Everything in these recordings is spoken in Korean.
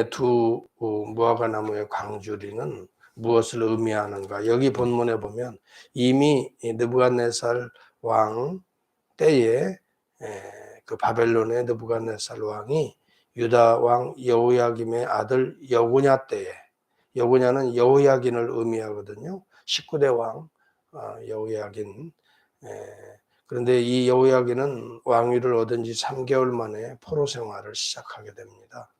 두 무화과 나무의 광주리는 무엇을 의미하는가? 여기 본문에 보면 이미 느부갓네살 왕 때에 그 바벨론의 느부갓네살 왕이 유다 왕 여호야김의 아들 여고냐 때에, 여고냐는 여호야긴을 의미하거든요. 19대 왕 여호야긴. 그런데 이 여호야긴은 왕위를 얻은 지 3개월 만에 포로 생활을 시작하게 됩니다.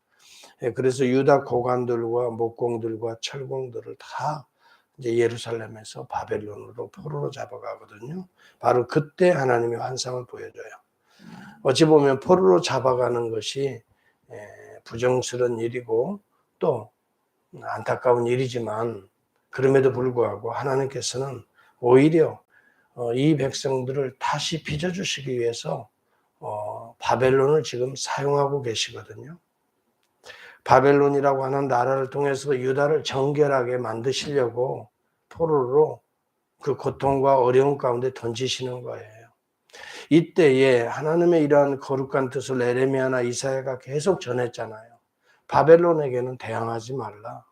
그래서 유다 고관들과 목공들과 철공들을 다 이제 예루살렘에서 바벨론으로 포로로 잡아가거든요. 바로 그때 하나님의 환상을 보여줘요. 어찌 보면 포로로 잡아가는 것이 부정스러운 일이고 또 안타까운 일이지만, 그럼에도 불구하고 하나님께서는 오히려 이 백성들을 다시 빚어주시기 위해서 바벨론을 지금 사용하고 계시거든요. 바벨론이라고 하는 나라를 통해서 유다를 정결하게 만드시려고 포로로 그 고통과 어려움 가운데 던지시는 거예요. 이때에 하나님의 이러한 거룩한 뜻을 에레미야나 이사야가 계속 전했잖아요. 바벨론에게는 대항하지 말라.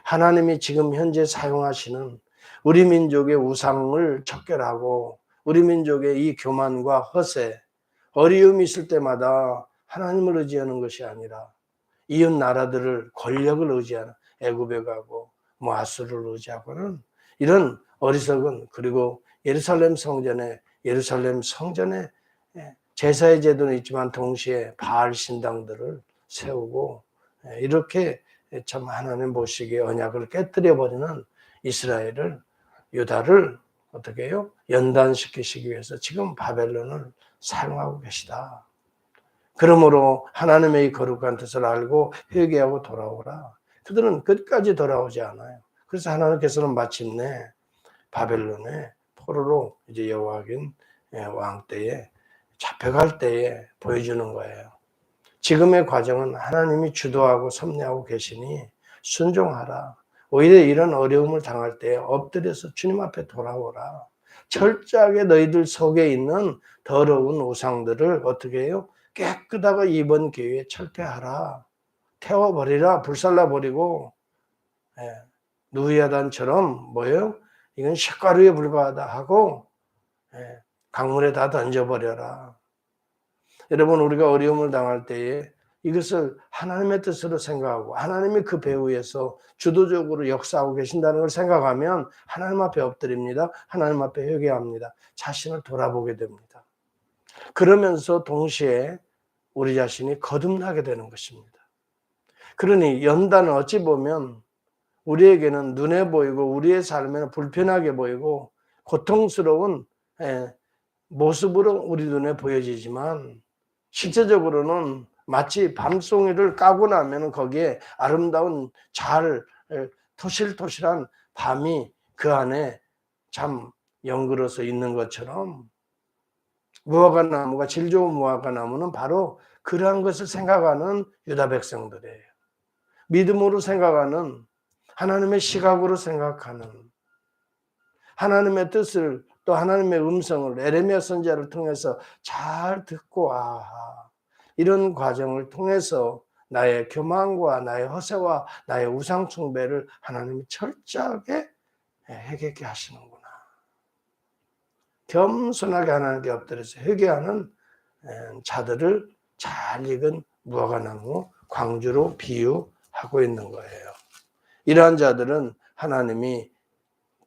하나님이 지금 현재 사용하시는 우리 민족의 우상을 척결하고 우리 민족의 이 교만과 허세, 어려움이 있을 때마다 하나님을 의지하는 것이 아니라 이웃 나라들을, 권력을 의지하는, 애굽에 가고 아수르를 의지하고는 이런 어리석은, 그리고 예루살렘 성전에 제사의 제도는 있지만 동시에 바알 신당들을 세우고 이렇게 참 하나님 보시기에 언약을 깨뜨려 버리는 이스라엘을, 유다를 어떻게 해요? 연단시키시기 위해서 지금 바벨론을 사용하고 계시다. 그러므로 하나님의 이 거룩한 뜻을 알고 회개하고 돌아오라. 그들은 끝까지 돌아오지 않아요. 그래서 하나님께서는 마침내 바벨론의 포로로 이제 여호야긴 왕 때에 잡혀갈 때에 보여주는 거예요. 지금의 과정은 하나님이 주도하고 섭리하고 계시니 순종하라. 오히려 이런 어려움을 당할 때 엎드려서 주님 앞에 돌아오라. 철저하게 너희들 속에 있는 더러운 우상들을 어떻게 해요? 깨끗하고 이번 기회에 철폐하라. 태워버리라. 불살라버리고, 누이야단처럼 뭐예요? 이건 쇳가루에 불과하다 하고 강물에 다 던져버려라. 여러분, 우리가 어려움을 당할 때에 이것을 하나님의 뜻으로 생각하고 하나님이 그 배후에서 주도적으로 역사하고 계신다는 걸 생각하면 하나님 앞에 엎드립니다. 하나님 앞에 회개합니다. 자신을 돌아보게 됩니다. 그러면서 동시에 우리 자신이 거듭나게 되는 것입니다. 그러니 연단은 어찌 보면 우리에게는 눈에 보이고 우리의 삶에는 불편하게 보이고 고통스러운 모습으로 우리 눈에 보여지지만, 실제적으로는 마치 밤송이를 까고 나면 거기에 아름다운 잘 토실토실한 밤이 그 안에 참 연그러서 있는 것처럼, 무화과나무가, 질 좋은 무화과나무는 바로 그러한 것을 생각하는 유다 백성들이에요. 믿음으로 생각하는, 하나님의 시각으로 생각하는, 하나님의 뜻을, 또 하나님의 음성을 에레미야 선지자를 통해서 잘 듣고 이런 과정을 통해서 나의 교만과 나의 허세와 나의 우상 숭배를 하나님이 철저하게 회개케 하시는구나. 겸손하게 하나님께 엎드려서 회개하는 자들을 잘 익은 무화과나무 광주로 비유하고 있는 거예요. 이러한 자들은 하나님이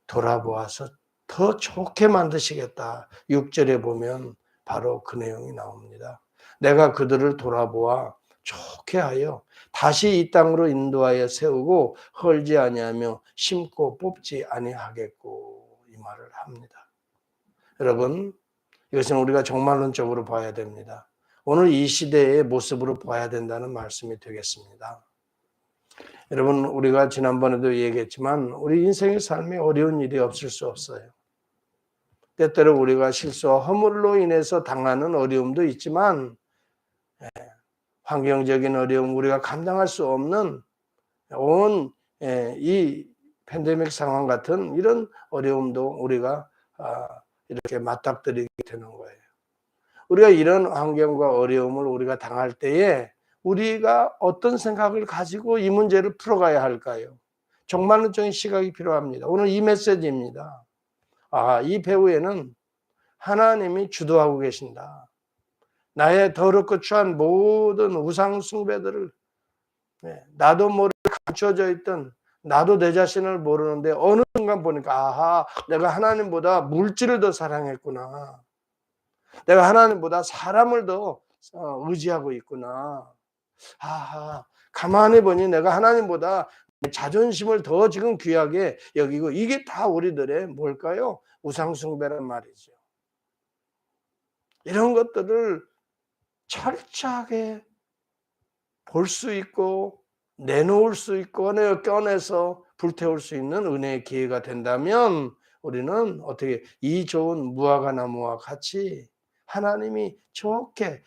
돌아보아서 더 좋게 만드시겠다. 6절에 보면 바로 그 내용이 나옵니다. 내가 그들을 돌아보아 좋게 하여 다시 이 땅으로 인도하여 세우고 헐지 아니하며 심고 뽑지 아니하겠고, 이 말을 합니다. 여러분, 이것은 우리가 종말론적으로 봐야 됩니다. 오늘 이 시대의 모습으로 봐야 된다는 말씀이 되겠습니다. 여러분, 우리가 지난번에도 얘기했지만 우리 인생의 삶에 어려운 일이 없을 수 없어요. 때때로 우리가 실수와 허물로 인해서 당하는 어려움도 있지만, 환경적인 어려움, 우리가 감당할 수 없는 온 이 팬데믹 상황 같은 이런 어려움도 우리가 이렇게 맞닥뜨리게 되는 거예요. 우리가 이런 환경과 어려움을 우리가 당할 때에 우리가 어떤 생각을 가지고 이 문제를 풀어가야 할까요? 종말론적인 시각이 필요합니다. 오늘 이 메시지입니다. 이 배후에는 하나님이 주도하고 계신다. 나의 더럽고 추한 모든 우상 숭배들을 나도 모르게 감춰져 있던, 나도 내 자신을 모르는데 어느 순간 보니까 내가 하나님보다 물질을 더 사랑했구나. 내가 하나님보다 사람을 더 의지하고 있구나. 가만히 보니 내가 하나님보다 자존심을 더 지금 귀하게 여기고, 이게 다 우리들의 뭘까요? 우상숭배란 말이죠. 이런 것들을 철저하게 볼 수 있고 내놓을 수 있고 꺼내서 불태울 수 있는 은혜의 기회가 된다면, 우리는 어떻게 이 좋은 무화과 나무와 같이 하나님이 좋게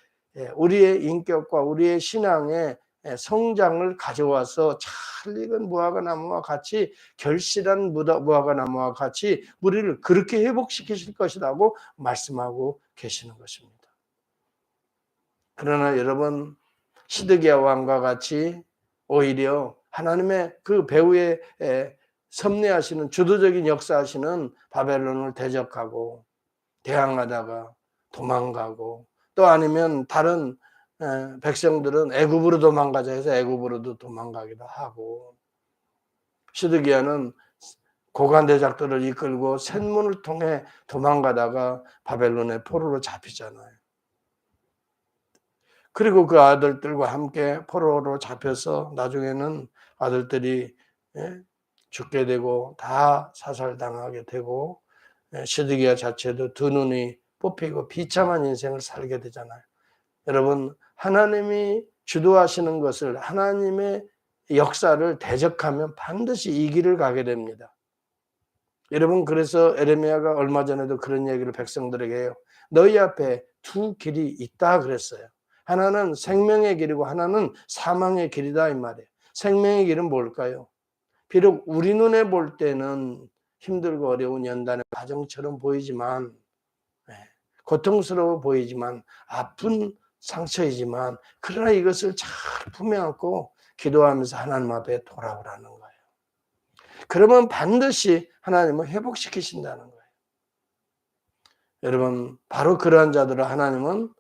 우리의 인격과 우리의 신앙의 성장을 가져와서 잘 익은 무화과 나무와 같이, 결실한 무화과 나무와 같이 우리를 그렇게 회복시키실 것이라고 말씀하고 계시는 것입니다. 그러나 여러분, 시드기야 왕과 같이 오히려 하나님의 그 배후에 섭리하시는, 주도적인 역사하시는 바벨론을 대적하고 대항하다가 도망가고, 또 아니면 다른 백성들은 애굽으로 도망가자 해서 애굽으로도 도망가기도 하고, 시드기야는 고관대작들을 이끌고 샘문을 통해 도망가다가 바벨론의 포로로 잡히잖아요. 그리고 그 아들들과 함께 포로로 잡혀서 나중에는 아들들이 죽게 되고 다 사살당하게 되고, 시드기야 자체도 두 눈이 뽑히고 비참한 인생을 살게 되잖아요. 여러분, 하나님이 주도하시는 것을, 하나님의 역사를 대적하면 반드시 이 길을 가게 됩니다. 여러분, 그래서 에레미야가 얼마 전에도 그런 얘기를 백성들에게 해요. 너희 앞에 두 길이 있다 그랬어요. 하나는 생명의 길이고 하나는 사망의 길이다, 이 말이에요. 생명의 길은 뭘까요? 비록 우리 눈에 볼 때는 힘들고 어려운 연단의 과정처럼 보이지만, 고통스러워 보이지만, 아픈 상처이지만, 그러나 이것을 잘 품에 안고 기도하면서 하나님 앞에 돌아오라는 거예요. 그러면 반드시 하나님은 회복시키신다는 거예요. 여러분, 바로 그러한 자들을 하나님은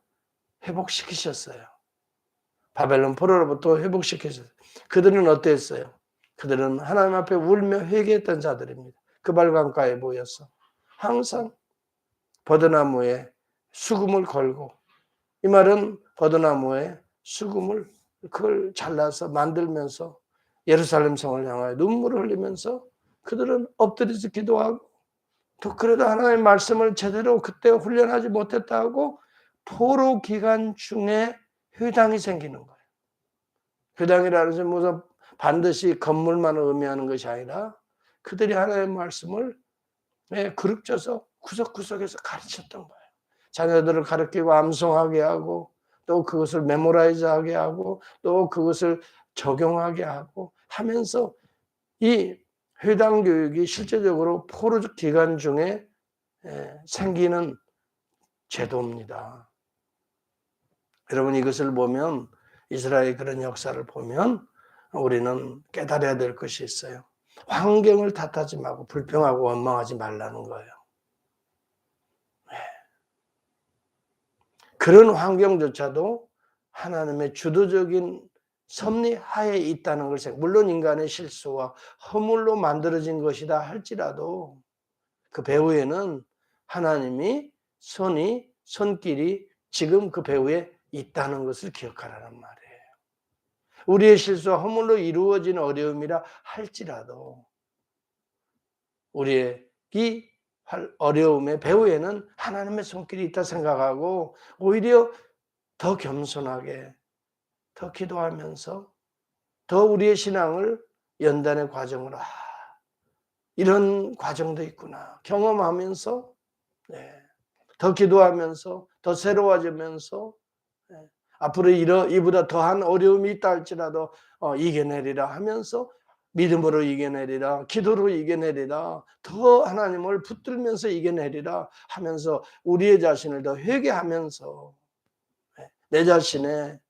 회복시키셨어요. 바벨론 포로로부터 회복시키셨어요. 그들은 어땠어요? 그들은 하나님 앞에 울며 회개했던 자들입니다. 그발강가에 모여서 항상 버드나무에 수금을 걸고, 이 말은 버드나무에 수금을 그걸 잘라서 만들면서 예루살렘 성을 향하여 눈물을 흘리면서 그들은 엎드려서 기도하고, 또 그래도 하나님의 말씀을 제대로 그때 훈련하지 못했다 하고 포로 기간 중에 회당이 생기는 거예요. 회당이라는 것은 무슨 반드시 건물만 의미하는 것이 아니라 그들이 하나님의 말씀을 그룹져서 구석구석에서 가르쳤던 거예요. 자녀들을 가르치고 암송하게 하고, 또 그것을 메모라이즈하게 하고, 또 그것을 적용하게 하고 하면서, 이 회당 교육이 실제적으로 포로 기간 중에 생기는 제도입니다. 여러분, 이것을 보면, 이스라엘의 그런 역사를 보면 우리는 깨달아야 될 것이 있어요. 환경을 탓하지 말고 불평하고 원망하지 말라는 거예요. 그런 환경조차도 하나님의 주도적인 섭리 하에 있다는 것을, 물론 인간의 실수와 허물로 만들어진 것이다 할지라도 그 배후에는 하나님이 손길이 지금 그 배후에 있다는 것을 기억하라는 말이에요. 우리의 실수와 허물로 이루어진 어려움이라 할지라도 우리의 이 어려움의 배후에는 하나님의 손길이 있다 생각하고, 오히려 더 겸손하게, 더 기도하면서, 더 우리의 신앙을 연단의 과정으로 이런 과정도 있구나 경험하면서, 더 기도하면서, 더 새로워지면서, 앞으로 이보다 더한 어려움이 있다 할지라도 이겨내리라 하면서, 믿음으로 이겨내리라, 기도로 이겨내리라, 더 하나님을 붙들면서 이겨내리라 하면서 우리의 자신을 더 회개하면서 내 자신의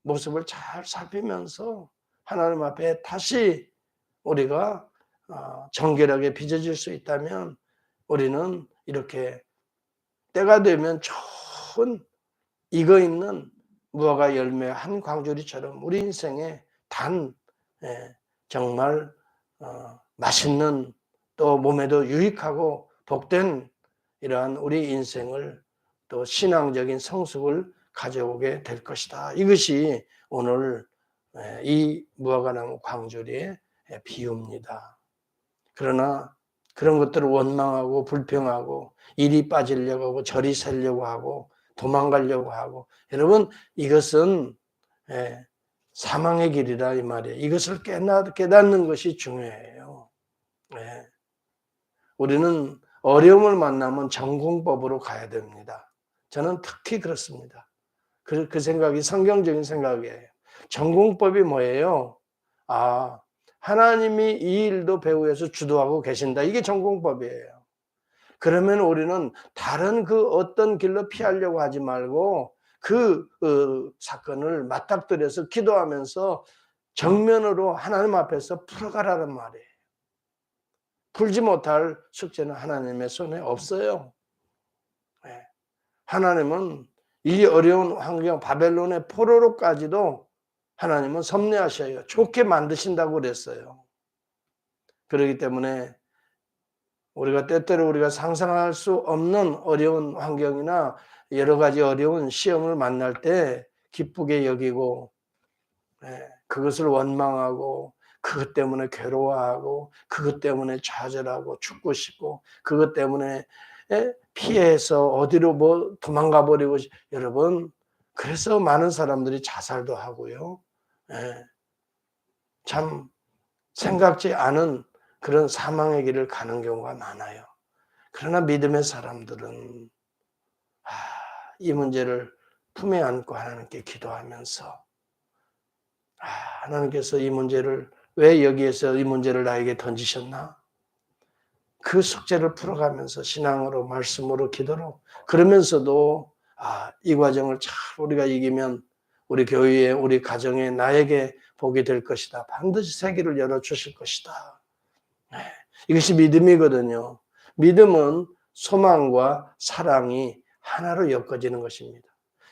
모습을 잘 살피면서 하나님 앞에 다시 우리가 정결하게 빚어질 수 있다면 우리는 이렇게 때가 되면 좋은 익어 있는 무화과 열매 한 광주리처럼 우리 인생에 단 정말 맛있는 또 몸에도 유익하고 복된 이러한 우리 인생을 또 신앙적인 성숙을 가져오게 될 것이다. 이것이 오늘 이 무화과나무 광주리의 비유입니다. 그러나 그런 것들을 원망하고 불평하고 이리 빠지려고 하고 저리 살려고 하고 도망가려고 하고 여러분 이것은 사망의 길이다 이 말이에요. 이것을 깨닫는 것이 중요해요. 우리는 어려움을 만나면 전공법으로 가야 됩니다. 저는 특히 그렇습니다. 그 생각이 성경적인 생각이에요. 전공법이 뭐예요? 하나님이 이 일도 배후에서 주도하고 계신다. 이게 전공법이에요. 그러면 우리는 다른 그 어떤 길로 피하려고 하지 말고 그 사건을 맞닥뜨려서 기도하면서 정면으로 하나님 앞에서 풀어가라는 말이에요. 풀지 못할 숙제는 하나님의 손에 없어요. 하나님은 이 어려운 환경 바벨론의 포로로까지도 하나님은 섭리하셔요. 좋게 만드신다고 그랬어요. 그렇기 때문에 우리가 때때로 우리가 상상할 수 없는 어려운 환경이나 여러 가지 어려운 시험을 만날 때 기쁘게 여기고 그것을 원망하고 그것 때문에 괴로워하고 그것 때문에 좌절하고 죽고 싶고 그것 때문에 피해서 어디로 도망가 버리고 여러분 그래서 많은 사람들이 자살도 하고요. 참 생각지 않은 그런 사망의 길을 가는 경우가 많아요. 그러나 믿음의 사람들은 이 문제를 품에 안고 하나님께 기도하면서 하나님께서 이 문제를 왜 여기에서 이 문제를 나에게 던지셨나? 그 숙제를 풀어가면서 신앙으로 말씀으로 기도로 그러면서도 이 과정을 잘 우리가 이기면 우리 교회에 우리 가정에 나에게 복이 될 것이다. 반드시 세계를 열어주실 것이다. 이것이 믿음이거든요. 믿음은 소망과 사랑이 하나로 엮어지는 것입니다.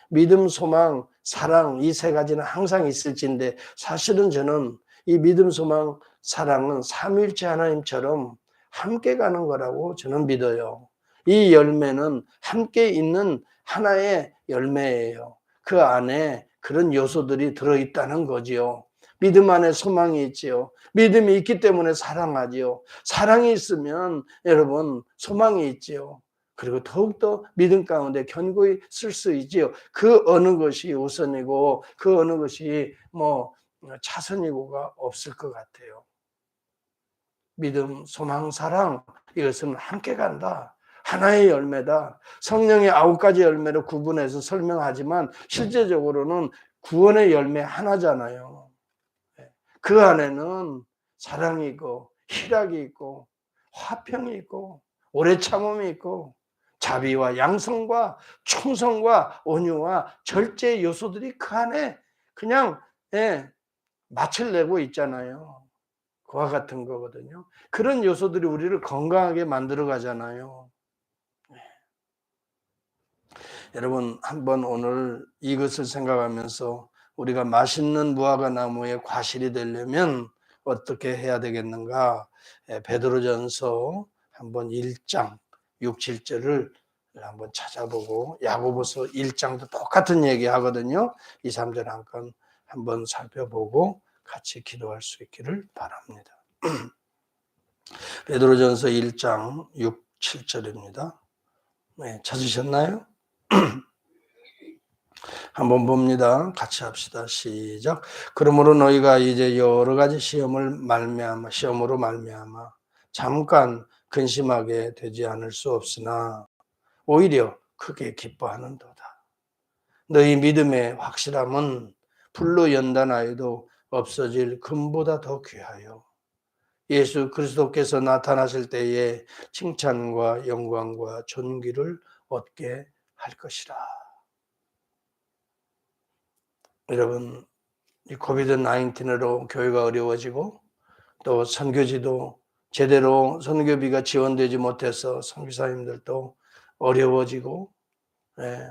믿음, 소망, 사랑 이 세 가지는 항상 있을진데 사실은 저는 이 믿음, 소망, 사랑은 삼위일체 하나님처럼 함께 가는 거라고 저는 믿어요. 이 열매는 함께 있는 하나의 열매예요. 그 안에 그런 요소들이 들어있다는 거지요. 믿음 안에 소망이 있지요. 믿음이 있기 때문에 사랑하지요. 사랑이 있으면 여러분 소망이 있지요. 그리고 더욱더 믿음 가운데 견고히 쓸 수 있지요. 그 어느 것이 우선이고 그 어느 것이 차선이고가 없을 것 같아요. 믿음, 소망, 사랑 이것은 함께 간다. 하나의 열매다. 성령의 9가지 열매로 구분해서 설명하지만 실제적으로는 구원의 열매 하나잖아요. 그 안에는 사랑이 있고 희락이 있고 화평이 있고 오래 참음이 있고 자비와 양성과 충성과 온유와 절제 요소들이 그 안에 그냥 맛을 내고 있잖아요. 그와 같은 거거든요. 그런 요소들이 우리를 건강하게 만들어 가잖아요. 여러분 한번 오늘 이것을 생각하면서 우리가 맛있는 무화과 나무의 과실이 되려면 어떻게 해야 되겠는가? 베드로전서 한번 1장 6, 7절을 한번 찾아보고 야고보서 1장도 똑같은 얘기 하거든요. 2, 3절 한번 살펴보고 같이 기도할 수 있기를 바랍니다. 베드로전서 1장 6, 7절입니다. 찾으셨나요? 한번 봅니다. 같이 합시다. 시작. 그러므로 너희가 이제 여러 가지 시험으로 말미암아 잠깐 근심하게 되지 않을 수 없으나 오히려 크게 기뻐하는도다. 너희 믿음의 확실함은 불로 연단하여도 없어질 금보다 더 귀하여 예수 그리스도께서 나타나실 때에 칭찬과 영광과 존귀를 얻게 할 것이라. 여러분, 이 코비드 19으로 교회가 어려워지고 또 선교지도 제대로 선교비가 지원되지 못해서 선교사님들도 어려워지고, 예,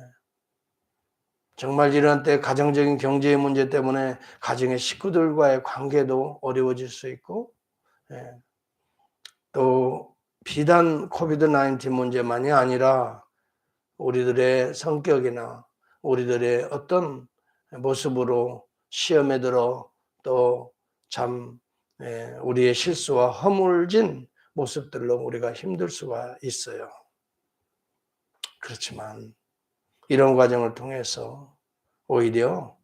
정말 이런 때 가정적인 경제의 문제 때문에 가정의 식구들과의 관계도 어려워질 수 있고, 예, 또 비단 코비드 19 문제만이 아니라 우리들의 성격이나 우리들의 어떤 모습으로 시험에 들어 또 참 우리의 실수와 허물진 모습들로 우리가 힘들 수가 있어요. 그렇지만 이런 과정을 통해서 오히려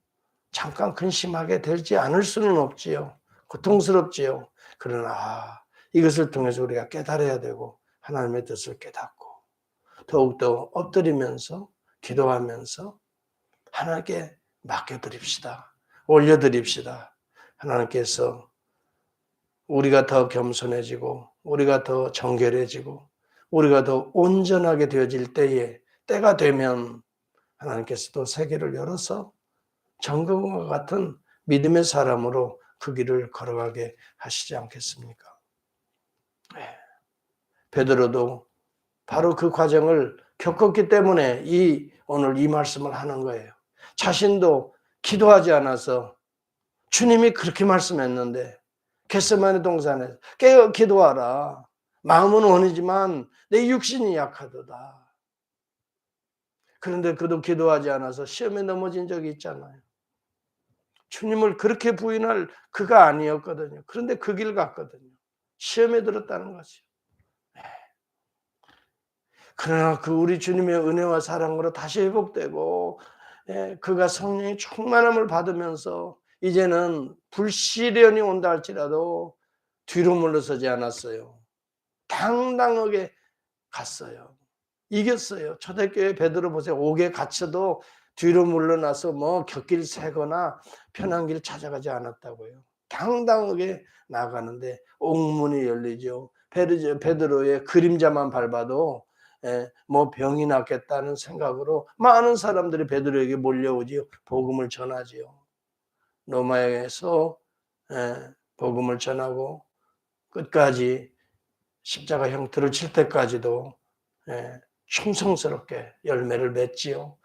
잠깐 근심하게 되지 않을 수는 없지요. 고통스럽지요. 그러나 이것을 통해서 우리가 깨달아야 되고 하나님의 뜻을 깨닫고 더욱더 엎드리면서 기도하면서 하나님께 맡겨드립시다. 올려드립시다. 하나님께서 우리가 더 겸손해지고 우리가 더 정결해지고 우리가 더 온전하게 되어질 때에 때가 되면 하나님께서도 세계를 열어서 정금과 같은 믿음의 사람으로 그 길을 걸어가게 하시지 않겠습니까? 네. 베드로도 바로 그 과정을 겪었기 때문에 오늘 이 말씀을 하는 거예요. 자신도 기도하지 않아서 주님이 그렇게 말씀했는데 겟세마네 동산에서 깨어 기도하라. 마음은 원이지만 내 육신이 약하도다. 그런데 그도 기도하지 않아서 시험에 넘어진 적이 있잖아요. 주님을 그렇게 부인할 그가 아니었거든요. 그런데 그 길 갔거든요. 시험에 들었다는 거죠. 그러나 그 우리 주님의 은혜와 사랑으로 다시 회복되고 그가 성령의 충만함을 받으면서 이제는 불시련이 온다 할지라도 뒤로 물러서지 않았어요. 당당하게 갔어요. 이겼어요. 초대교회 베드로 보세요. 옥에 갇혀도 뒤로 물러나서 뭐 곁길 새거나 편한 길 찾아가지 않았다고요. 당당하게 나가는데 옥문이 열리죠. 베드로의 그림자만 밟아도 뭐 병이 낫겠다는 생각으로 많은 사람들이 베드로에게 몰려오지요. 복음을 전하지요. 로마에서 복음을 전하고 끝까지 십자가 형틀을 칠 때까지도 충성스럽게 열매를 맺지요.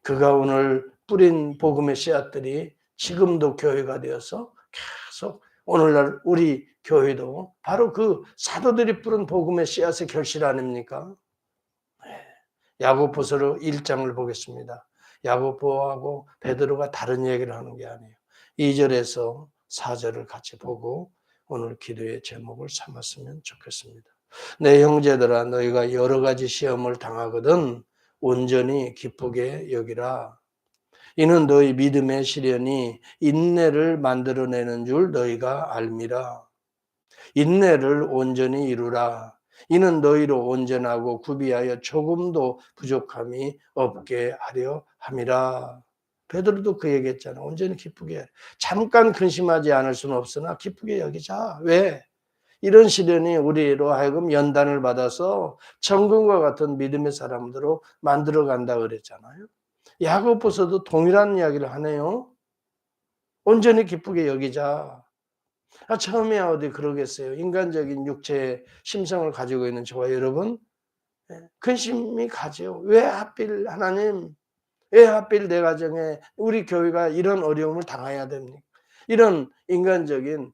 그가 오늘 뿌린 복음의 씨앗들이 지금도 교회가 되어서 계속 오늘날 우리 교회도 바로 그 사도들이 뿌린 복음의 씨앗의 결실 아닙니까? 야고보서 1장을 보겠습니다. 야고보하고 베드로가 다른 얘기를 하는 게 아니에요. 2절에서 4절을 같이 보고 오늘 기도의 제목을 삼았으면 좋겠습니다. 내 형제들아 너희가 여러 가지 시험을 당하거든 온전히 기쁘게 여기라. 이는 너희 믿음의 시련이 인내를 만들어내는 줄 너희가 알미라. 인내를 온전히 이루라. 이는 너희로 온전하고 구비하여 조금도 부족함이 없게 하려 함이라. 베드로도 그 얘기했잖아. 온전히 기쁘게. 잠깐 근심하지 않을 수는 없으나 기쁘게 여기자. 왜? 이런 시련이 우리로 하여금 연단을 받아서 천군과 같은 믿음의 사람들로 만들어 간다 그랬잖아요. 야고보서도 동일한 이야기를 하네요. 온전히 기쁘게 여기자. 처음에 어디 그러겠어요. 인간적인 육체의 심성을 가지고 있는 저와 여러분 근심이 가죠. 왜 하필 하나님, 왜 하필 내 가정에 우리 교회가 이런 어려움을 당해야 됩니까? 이런 인간적인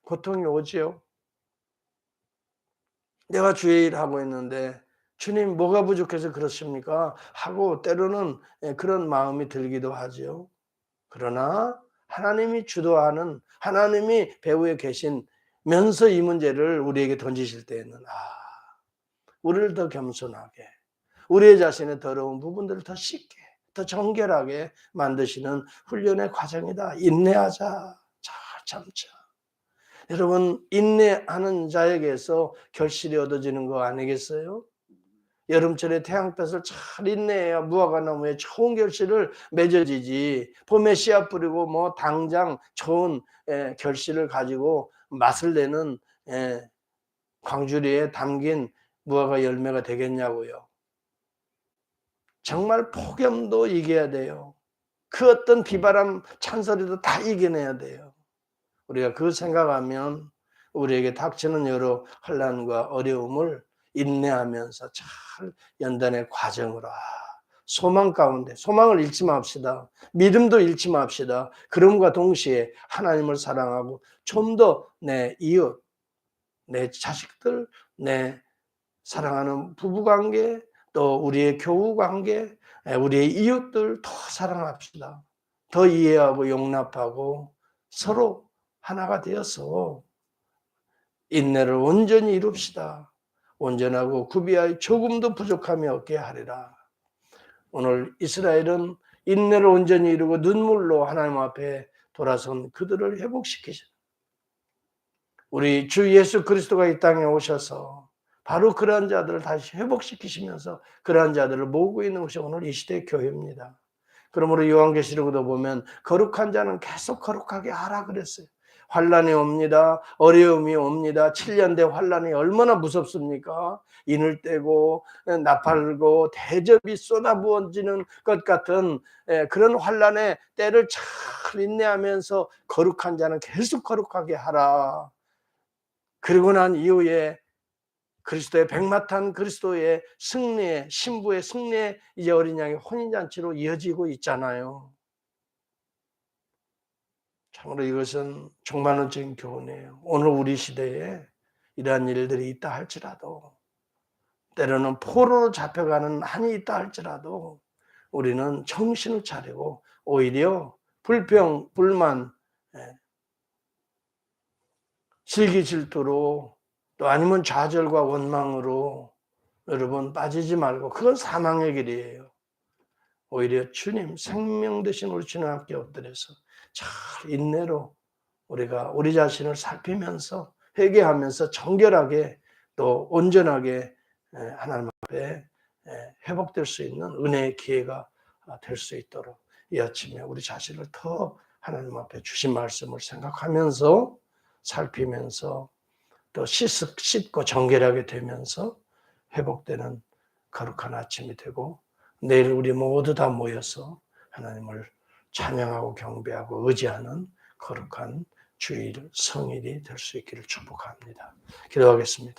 고통이 오지요. 내가 주의 일 하고 있는데 주님 뭐가 부족해서 그렇습니까? 하고 때로는 그런 마음이 들기도 하죠. 그러나 하나님이 주도하는 하나님이 배후에 계신면서 이 문제를 우리에게 던지실 때에는 우리를 더 겸손하게 우리의 자신의 더러운 부분들을 더 쉽게 더 정결하게 만드시는 훈련의 과정이다. 인내하자. 잘 참자. 여러분 인내하는 자에게서 결실이 얻어지는 거 아니겠어요? 여름철에 태양볕을 잘 인내해야 무화과 나무에 좋은 결실을 맺어지지. 봄에 씨앗 뿌리고 뭐 당장 좋은 결실을 가지고 맛을 내는 광주리에 담긴 무화과 열매가 되겠냐고요. 정말 폭염도 이겨야 돼요. 그 어떤 비바람 찬소리도 다 이겨내야 돼요. 우리가 그 생각하면 우리에게 닥치는 여러 혼란과 어려움을 인내하면서 잘 연단의 과정으로 소망 가운데 소망을 잃지 맙시다. 믿음도 잃지 맙시다. 그럼과 동시에 하나님을 사랑하고 좀 더 내 이웃, 내 자식들, 내 사랑하는 부부관계, 또 우리의 교우관계, 우리의 이웃들 더 사랑합시다. 더 이해하고 용납하고 서로 하나가 되어서 인내를 온전히 이룹시다. 온전하고 구비하여 조금도 부족함이 없게 하리라. 오늘 이스라엘은 인내를 온전히 이루고 눈물로 하나님 앞에 돌아선 그들을 회복시키시라. 우리 주 예수 그리스도가 이 땅에 오셔서 바로 그러한 자들을 다시 회복시키시면서 그러한 자들을 모으고 있는 것이 오늘 이 시대의 교회입니다. 그러므로 요한계시록에도 보면 거룩한 자는 계속 거룩하게 하라 그랬어요. 환란이 옵니다. 어려움이 옵니다. 7년대 환란이 얼마나 무섭습니까? 인을 떼고 나팔고 대접이 쏟아부어지는 것 같은 그런 환란의 때를 잘 인내하면서 거룩한 자는 계속 거룩하게 하라. 그리고 난 이후에 그리스도의 백마탄 그리스도의 승리의 신부의 승리의 이제 어린 양의 혼인잔치로 이어지고 있잖아요. 참으로 이것은 종말론적인 교훈이에요. 오늘 우리 시대에 이러한 일들이 있다 할지라도 때로는 포로로 잡혀가는 한이 있다 할지라도 우리는 정신을 차리고 오히려 불평, 불만, 질기 질투로 또 아니면 좌절과 원망으로 여러분 빠지지 말고 그건 사망의 길이에요. 오히려 주님 생명 되신 우리 주님 함께 엎드려서 잘 인내로 우리가 우리 자신을 살피면서 회개하면서 정결하게 또 온전하게 하나님 앞에 회복될 수 있는 은혜의 기회가 될 수 있도록 이 아침에 우리 자신을 더 하나님 앞에 주신 말씀을 생각하면서 살피면서 또 씻고 정결하게 되면서 회복되는 거룩한 아침이 되고 내일 우리 모두 다 모여서 하나님을 찬양하고 경배하고 의지하는 거룩한 주일 성일이 될 수 있기를 축복합니다. 기도하겠습니다.